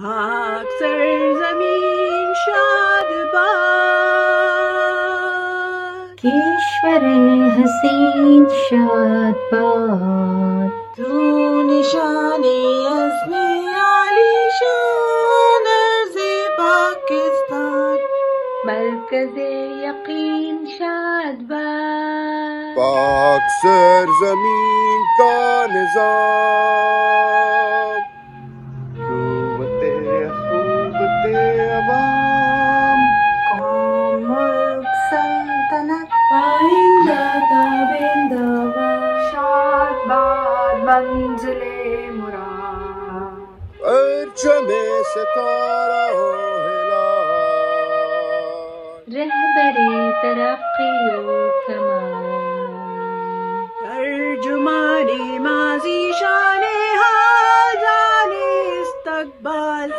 پاک سرزمین شاد باد، کشور حسین شاد باد. تو نشان عزم عالی شان عرض پاکستان، مرکز یقین شاد باد. پاک سرزمین کا نظام، قوت عوام، قوم ملک سلطنت آئندہ تابندہ باد. شاد باد منزل مراد، پرچم ستارہ و ہلال، رہبر ترقی و کمال. ترجمان ماضی شان حال جان استقبال،